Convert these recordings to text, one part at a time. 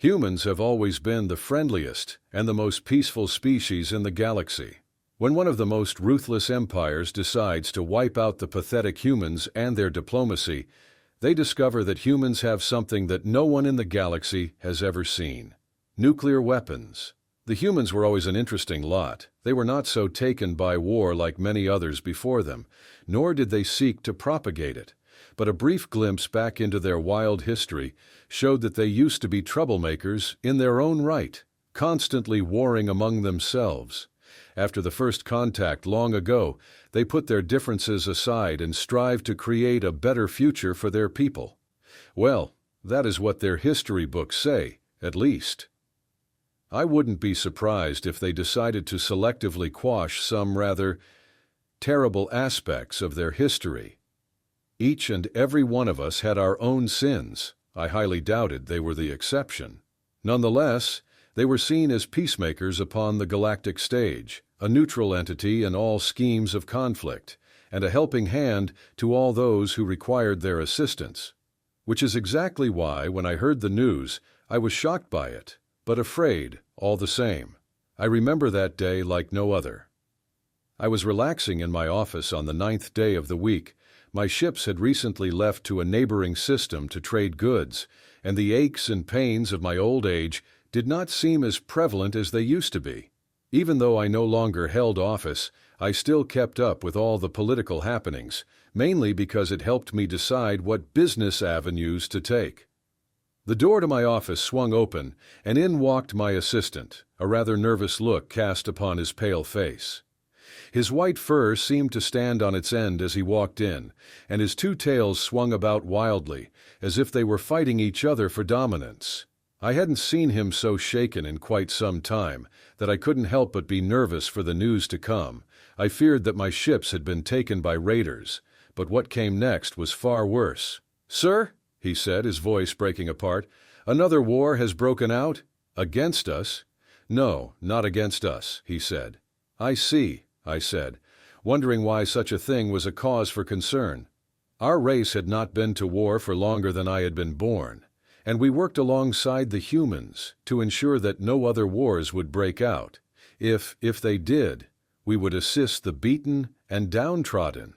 Humans have always been the friendliest and the most peaceful species in the galaxy. When one of the most ruthless empires decides to wipe out the pathetic humans and their diplomacy, they discover that humans have something that no one in the galaxy has ever seen: nuclear weapons. The humans were always an interesting lot. They were not so taken by war like many others before them, nor did they seek to propagate it. But a brief glimpse back into their wild history showed that they used to be troublemakers in their own right, constantly warring among themselves. After the first contact long ago, they put their differences aside and strived to create a better future for their people. Well, that is what their history books say, at least. I wouldn't be surprised if they decided to selectively quash some rather terrible aspects of their history. Each and every one of us had our own sins. I highly doubted they were the exception. Nonetheless, they were seen as peacemakers upon the galactic stage, a neutral entity in all schemes of conflict, and a helping hand to all those who required their assistance. Which is exactly why, when I heard the news, I was shocked by it, but afraid all the same. I remember that day like no other. I was relaxing in my office on the 9th day of the week. My ships had recently left to a neighboring system to trade goods, and the aches and pains of my old age did not seem as prevalent as they used to be. Even though I no longer held office, I still kept up with all the political happenings, mainly because it helped me decide what business avenues to take. The door to my office swung open, and in walked my assistant, a rather nervous look cast upon his pale face. His white fur seemed to stand on its end as he walked in, and his two tails swung about wildly, as if they were fighting each other for dominance. I hadn't seen him so shaken in quite some time that I couldn't help but be nervous for the news to come. I feared that my ships had been taken by raiders, but what came next was far worse. "Sir," he said, his voice breaking apart, "another war has broken out? Against us?" "No, not against us," he said. "I see," I said, wondering why such a thing was a cause for concern. Our race had not been to war for longer than I had been born, and we worked alongside the humans to ensure that no other wars would break out. If they did, we would assist the beaten and downtrodden.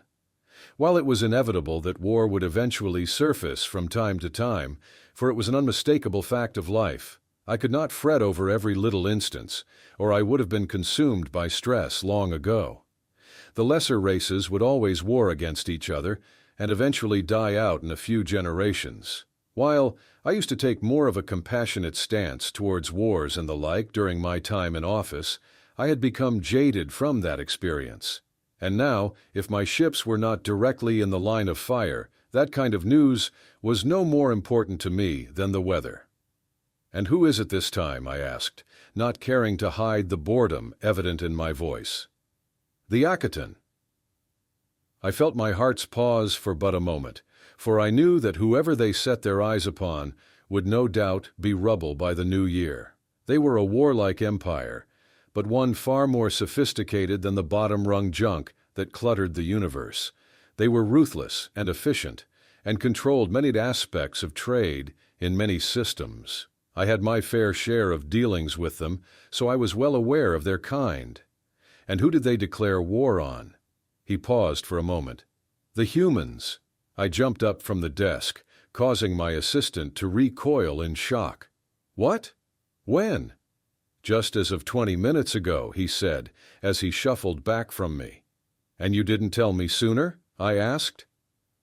While it was inevitable that war would eventually surface from time to time, for it was an unmistakable fact of life, I could not fret over every little instance, or I would have been consumed by stress long ago. The lesser races would always war against each other and eventually die out in a few generations. While I used to take more of a compassionate stance towards wars and the like during my time in office, I had become jaded from that experience. And now, if my ships were not directly in the line of fire, that kind of news was no more important to me than the weather. "And who is it this time?" I asked, not caring to hide the boredom evident in my voice. "The Akaton." I felt my heart's pause for but a moment, for I knew that whoever they set their eyes upon would no doubt be rubble by the new year. They were a warlike empire, but one far more sophisticated than the bottom-rung junk that cluttered the universe. They were ruthless and efficient, and controlled many aspects of trade in many systems. I had my fair share of dealings with them, so I was well aware of their kind. And who did they declare war on? He paused for a moment. "The humans." I jumped up from the desk, causing my assistant to recoil in shock. "What? When?" "Just as of 20 minutes ago," he said, as he shuffled back from me. "And you didn't tell me sooner?" I asked.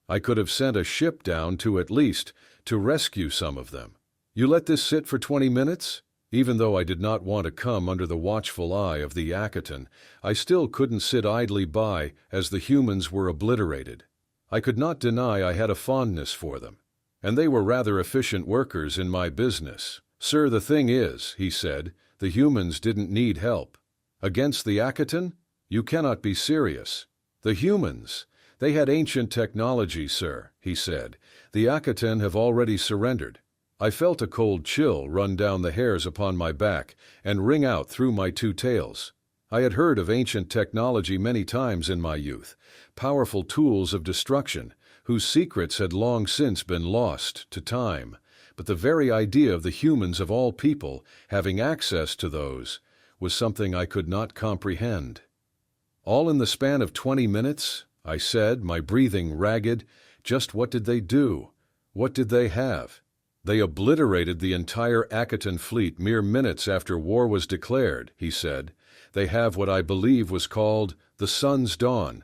"I could have sent a ship down to at least to rescue some of them. You let this sit for 20 minutes? Even though I did not want to come under the watchful eye of the Akaton, I still couldn't sit idly by as the humans were obliterated. I could not deny I had a fondness for them, and they were rather efficient workers in my business. "Sir, the thing is," he said, "the humans didn't need help." "Against the Akaton? You cannot be serious." "The humans? They had ancient technology, sir," he said. "The Akaton have already surrendered." I felt a cold chill run down the hairs upon my back and ring out through my two tails. I had heard of ancient technology many times in my youth, powerful tools of destruction, whose secrets had long since been lost to time. but the very idea of the humans of all people having access to those was something I could not comprehend. "All in the span of 20 minutes?" I said, my breathing ragged. "Just what did they do? What did they have?" "They obliterated the entire Akaton fleet mere minutes after war was declared," he said. "They have what I believe was called the Sun's Dawn."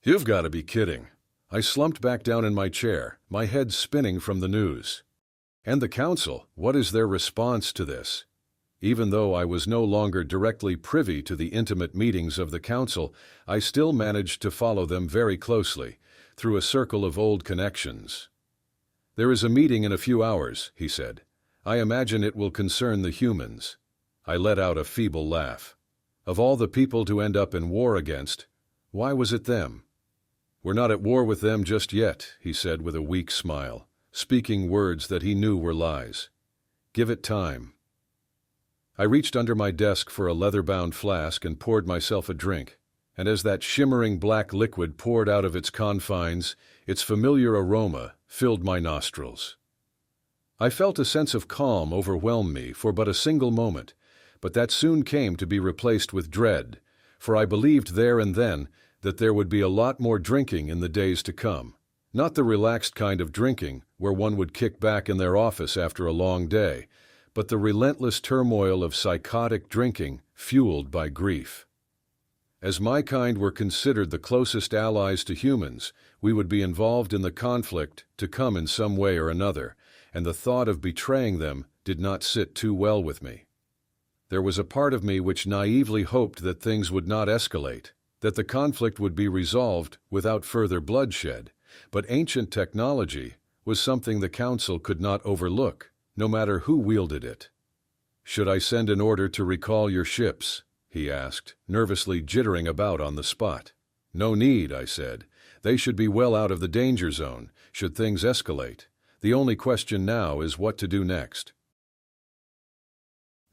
"You've got to be kidding." I slumped back down in my chair, my head spinning from the news. "And the Council, what is their response to this?" Even though I was no longer directly privy to the intimate meetings of the Council, I still managed to follow them very closely, through a circle of old connections. "There is a meeting in a few hours," he said. "I imagine it will concern the humans." I let out a feeble laugh. Of all the people to end up in war against, why was it them? "We're not at war with them just yet," he said with a weak smile, speaking words that he knew were lies. "Give it time." I reached under my desk for a leather-bound flask and poured myself a drink, and as that shimmering black liquid poured out of its confines, its familiar aroma filled my nostrils. I felt a sense of calm overwhelm me for but a single moment, but that soon came to be replaced with dread, for I believed there and then that there would be a lot more drinking in the days to come. Not the relaxed kind of drinking where one would kick back in their office after a long day, but the relentless turmoil of psychotic drinking fueled by grief. As my kind were considered the closest allies to humans, we would be involved in the conflict to come in some way or another, and the thought of betraying them did not sit too well with me. There was a part of me which naively hoped that things would not escalate, that the conflict would be resolved without further bloodshed, but ancient technology was something the Council could not overlook, no matter who wielded it. "Should I send an order to recall your ships?" he asked, nervously jittering about on the spot. "No need," I said. "They should be well out of the danger zone, should things escalate. The only question now is what to do next."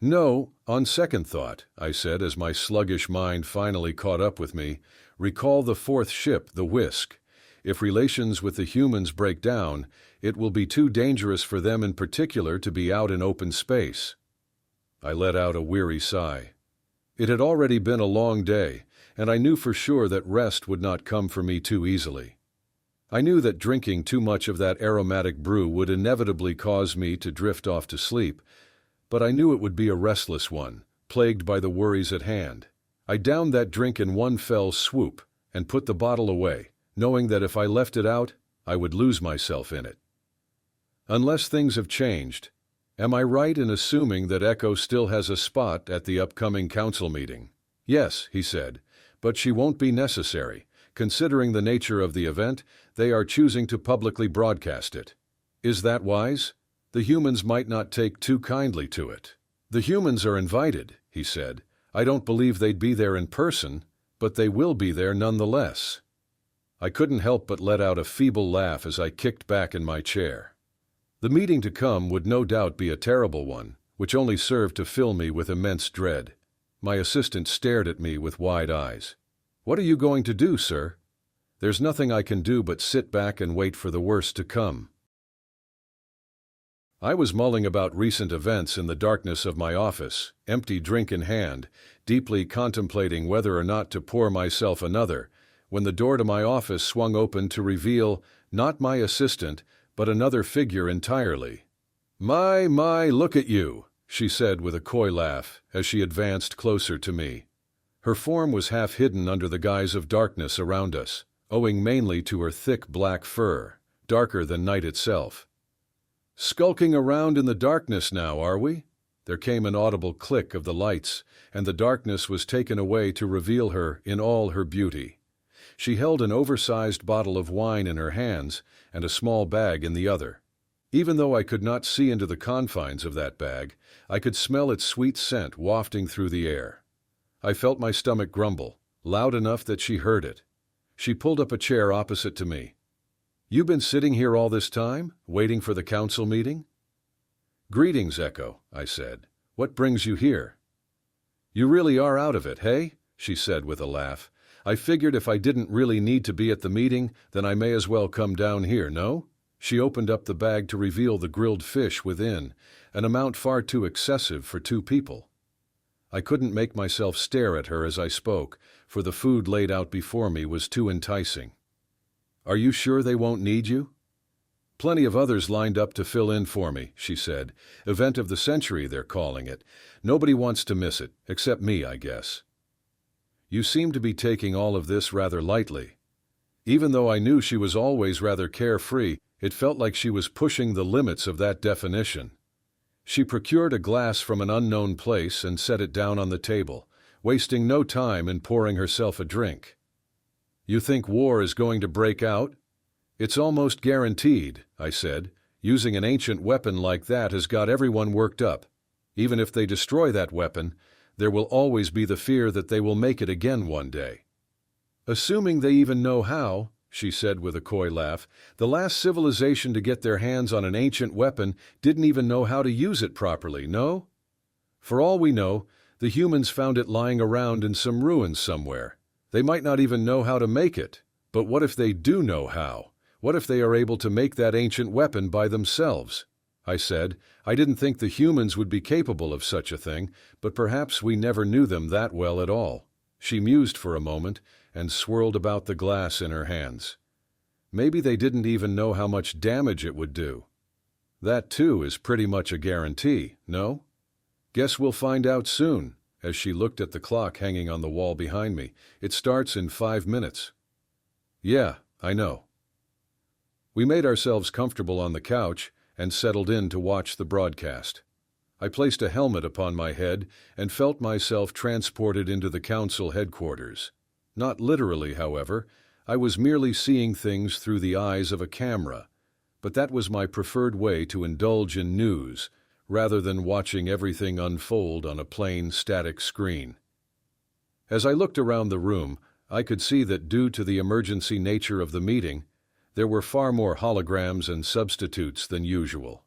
"No, on second thought," I said as my sluggish mind finally caught up with me, "recall the fourth ship, the Whisk. If relations with the humans break down, it will be too dangerous for them in particular to be out in open space." I let out a weary sigh. It had already been a long day, and I knew for sure that rest would not come for me too easily. I knew that drinking too much of that aromatic brew would inevitably cause me to drift off to sleep, but I knew it would be a restless one, plagued by the worries at hand. I downed that drink in one fell swoop and put the bottle away, knowing that if I left it out, I would lose myself in it. Unless things have changed, am I right in assuming that Echo still has a spot at the upcoming council meeting? "Yes," he said, "but she won't be necessary. Considering the nature of the event, they are choosing to publicly broadcast it. Is that wise? The humans might not take too kindly to it." "The humans are invited," he said. "I don't believe they'd be there in person, but they will be there nonetheless." I couldn't help but let out a feeble laugh as I kicked back in my chair. The meeting to come would no doubt be a terrible one, which only served to fill me with immense dread. My assistant stared at me with wide eyes. "What are you going to do, sir?" "There's nothing I can do but sit back and wait for the worst to come." I was mulling about recent events in the darkness of my office, empty drink in hand, deeply contemplating whether or not to pour myself another, when the door to my office swung open to reveal not my assistant, but another figure entirely. My, look at you," she said with a coy laugh as she advanced closer to me. Her form was half hidden under the guise of darkness around us, owing mainly to her thick black fur, darker than night itself. "Skulking around in the darkness now, are we?" There came an audible click of the lights, and the darkness was taken away to reveal her in all her beauty. She held an oversized bottle of wine in her hands and a small bag in the other. Even though I could not see into the confines of that bag, I could smell its sweet scent wafting through the air. I felt my stomach grumble, loud enough that she heard it. She pulled up a chair opposite to me. "You been sitting here all this time, waiting for the council meeting?" "Greetings, Echo," I said. "What brings you here?" "You really are out of it, hey?" she said with a laugh. "I figured if I didn't really need to be at the meeting, then I may as well come down here, no? She opened up the bag to reveal the grilled fish within, an amount far too excessive for 2 people. I couldn't make myself stare at her as I spoke, for the food laid out before me was too enticing. "Are you sure they won't need you?" "Plenty of others lined up to fill in for me," she said. "Event of the century, they're calling it. Nobody wants to miss it, except me, I guess." "You seem to be taking all of this rather lightly." Even though I knew she was always rather carefree, it felt like she was pushing the limits of that definition. She procured a glass from an unknown place and set it down on the table, wasting no time in pouring herself a drink. "You think war is going to break out?" "It's almost guaranteed," I said. "Using an ancient weapon like that has got everyone worked up. Even if they destroy that weapon, there will always be the fear that they will make it again one day." "Assuming they even know how," she said with a coy laugh. "The last civilization to get their hands on an ancient weapon didn't even know how to use it properly, no? For all we know, the humans found it lying around in some ruins somewhere. They might not even know how to make it. But what if they do know how? What if they are able to make that ancient weapon by themselves?" I said. I didn't think the humans would be capable of such a thing, but perhaps we never knew them that well at all. She mused for a moment and swirled about the glass in her hands. "Maybe they didn't even know how much damage it would do. That, too, is pretty much a guarantee, no? Guess we'll find out soon," as she looked at the clock hanging on the wall behind me. "It starts in 5 minutes." "Yeah, I know." We made ourselves comfortable on the couch and settled in to watch the broadcast. I placed a helmet upon my head and felt myself transported into the council headquarters. Not literally, however. I was merely seeing things through the eyes of a camera, but that was my preferred way to indulge in news, rather than watching everything unfold on a plain, static screen. As I looked around the room, I could see that due to the emergency nature of the meeting, there were far more holograms and substitutes than usual.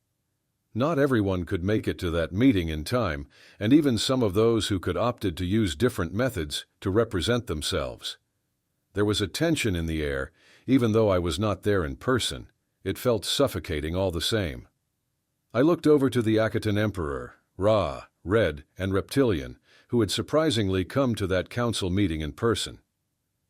Not everyone could make it to that meeting in time, and even some of those who could opted to use different methods to represent themselves. There was a tension in the air, even though I was not there in person. It felt suffocating all the same. I looked over to the Akaton Emperor, Ra, Red, and Reptilian, who had surprisingly come to that council meeting in person.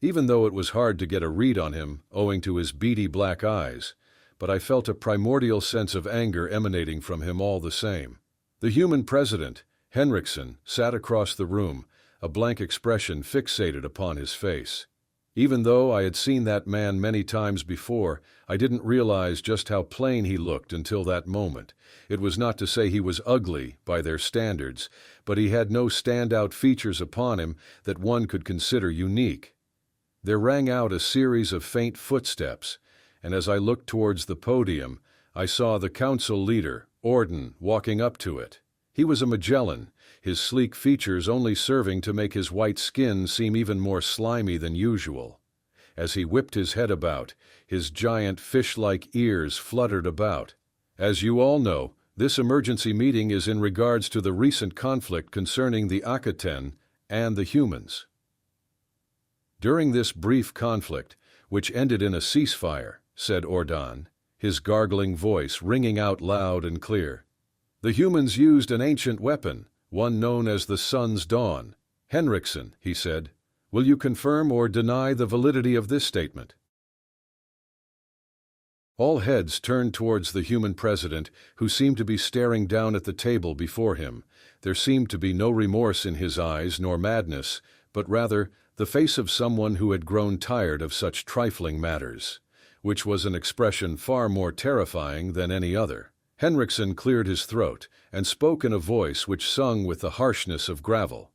Even though it was hard to get a read on him, owing to his beady black eyes, but I felt a primordial sense of anger emanating from him all the same. The human president, Henriksen, sat across the room, a blank expression fixated upon his face. Even though I had seen that man many times before, I didn't realize just how plain he looked until that moment. It was not to say he was ugly by their standards, but he had no standout features upon him that one could consider unique. There rang out a series of faint footsteps, and as I looked towards the podium, I saw the council leader, Orden, walking up to it. He was a Magellan, his sleek features only serving to make his white skin seem even more slimy than usual. As he whipped his head about, his giant fish-like ears fluttered about. "As you all know, this emergency meeting is in regards to the recent conflict concerning the Akaten and the humans. During this brief conflict, which ended in a ceasefire," said Orden, his gargling voice ringing out loud and clear, "the humans used an ancient weapon, one known as the Sun's Dawn. Henriksen," he said, "will you confirm or deny the validity of this statement?" All heads turned towards the human president, who seemed to be staring down at the table before him. There seemed to be no remorse in his eyes nor madness, but rather the face of someone who had grown tired of such trifling matters, which was an expression far more terrifying than any other. Henriksen cleared his throat and spoke in a voice which sung with the harshness of gravel.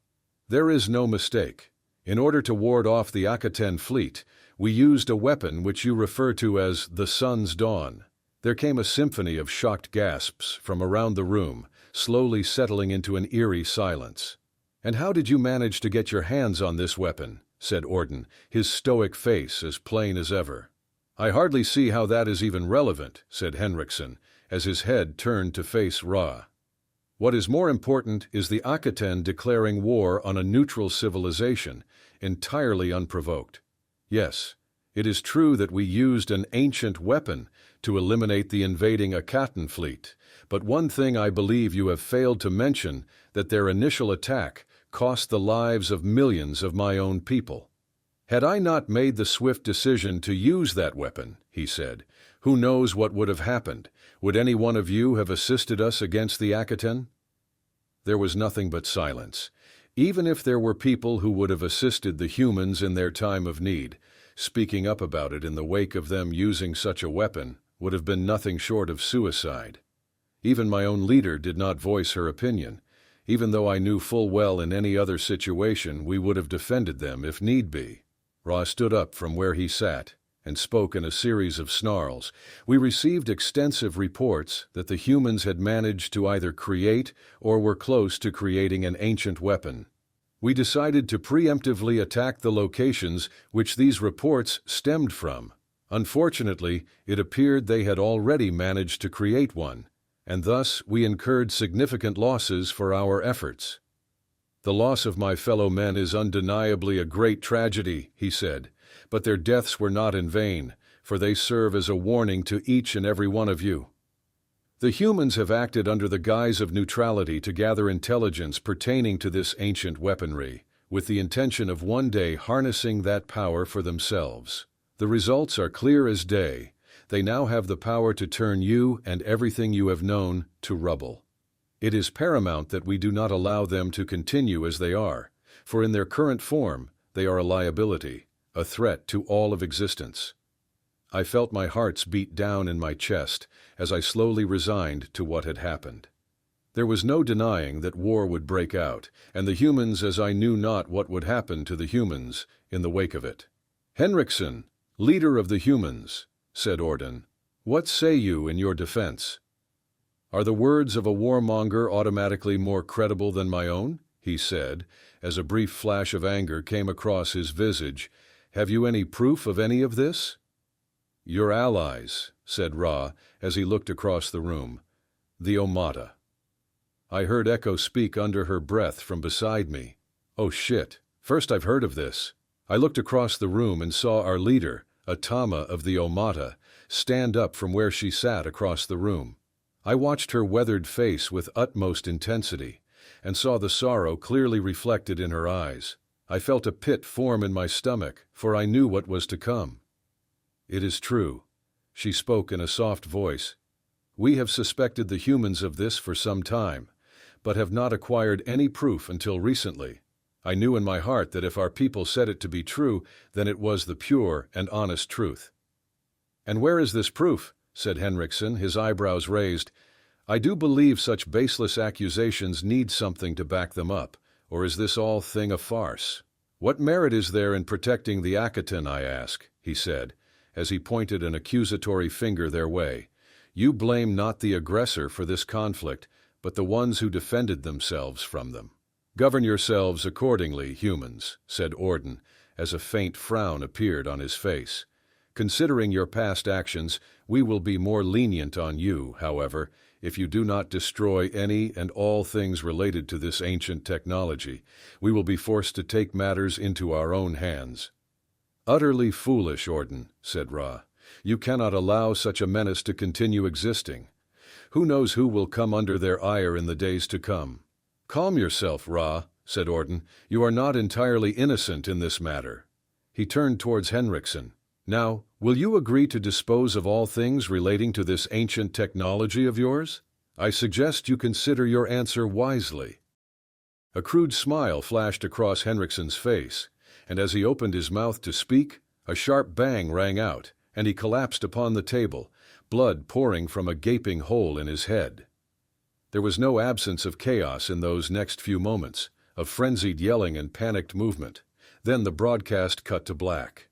"There is no mistake. In order to ward off the Akaten fleet, we used a weapon which you refer to as the Sun's Dawn." There came a symphony of shocked gasps from around the room, slowly settling into an eerie silence. "And how did you manage to get your hands on this weapon?" said Orden, his stoic face as plain as ever. "I hardly see how that is even relevant," said Henriksen, as his head turned to face Ra. "What is more important is the Akaten declaring war on a neutral civilization, entirely unprovoked. Yes, It is true that we used an ancient weapon to eliminate the invading Akatan fleet, but one thing I believe you have failed to mention, that their initial attack cost the lives of millions of my own people. Had I not made the swift decision to use that weapon, he said, who knows what would have happened? Would any one of you have assisted us against the Akatan? There was nothing but silence. Even if there were people who would have assisted the humans in their time of need, speaking up about it in the wake of them using such a weapon would have been nothing short of suicide. Even my own leader did not voice her opinion, even though I knew full well in any other situation we would have defended them if need be. Ra stood up from where he sat and spoke in a series of snarls. We received extensive reports that the humans had managed to either create or were close to creating an ancient weapon. We decided to preemptively attack the locations which these reports stemmed from. Unfortunately, it appeared they had already managed to create one, and thus we incurred significant losses for our efforts. The loss of my fellow men is undeniably a great tragedy, he said, but their deaths were not in vain, for they serve as a warning to each and every one of you. The humans have acted under the guise of neutrality to gather intelligence pertaining to this ancient weaponry, with the intention of one day harnessing that power for themselves. The results are clear as day. They now have the power to turn you and everything you have known to rubble. It is paramount that we do not allow them to continue as they are, for in their current form, they are a liability, a threat to all of existence. I felt my hearts beat down in my chest as I slowly resigned to what had happened. There was no denying that war would break out, and the humans as I knew not what would happen to the humans in the wake of it. "Henriksen, leader of the humans," said Orden, "what say you in your defense?" "Are the words of a warmonger automatically more credible than my own?" he said, as a brief flash of anger came across his visage. "Have you any proof of any of this?" "Your allies," said Ra, as he looked across the room. "The Omata." I heard Echo speak under her breath from beside me. "Oh shit, first I've heard of this." I looked across the room and saw our leader, Atama of the Omata, stand up from where she sat across the room. I watched her weathered face with utmost intensity, and saw the sorrow clearly reflected in her eyes. I felt a pit form in my stomach, for I knew what was to come. "It is true," she spoke in a soft voice. "We have suspected the humans of this for some time, but have not acquired any proof until recently. I knew in my heart that if our people said it to be true, then it was the pure and honest truth." "And where is this proof?" said Henriksen, his eyebrows raised. "I do believe such baseless accusations need something to back them up, or is this all thing a farce?" "What merit is there in protecting the Akatan, I ask," he said, as he pointed an accusatory finger their way. "You blame not the aggressor for this conflict, but the ones who defended themselves from them." "Govern yourselves accordingly, humans," said Orden, as a faint frown appeared on his face. "Considering your past actions, we will be more lenient on you, however, if you do not destroy any and all things related to this ancient technology. We will be forced to take matters into our own hands." "Utterly foolish, Orden," said Ra. "You cannot allow such a menace to continue existing. Who knows who will come under their ire in the days to come?" "Calm yourself, Ra," said Orden. "You are not entirely innocent in this matter." He turned towards Henriksen. "Now, will you agree to dispose of all things relating to this ancient technology of yours? I suggest you consider your answer wisely." A crude smile flashed across Henriksen's face, and as he opened his mouth to speak, a sharp bang rang out, and he collapsed upon the table, blood pouring from a gaping hole in his head. There was no absence of chaos in those next few moments, of frenzied yelling and panicked movement. Then the broadcast cut to black.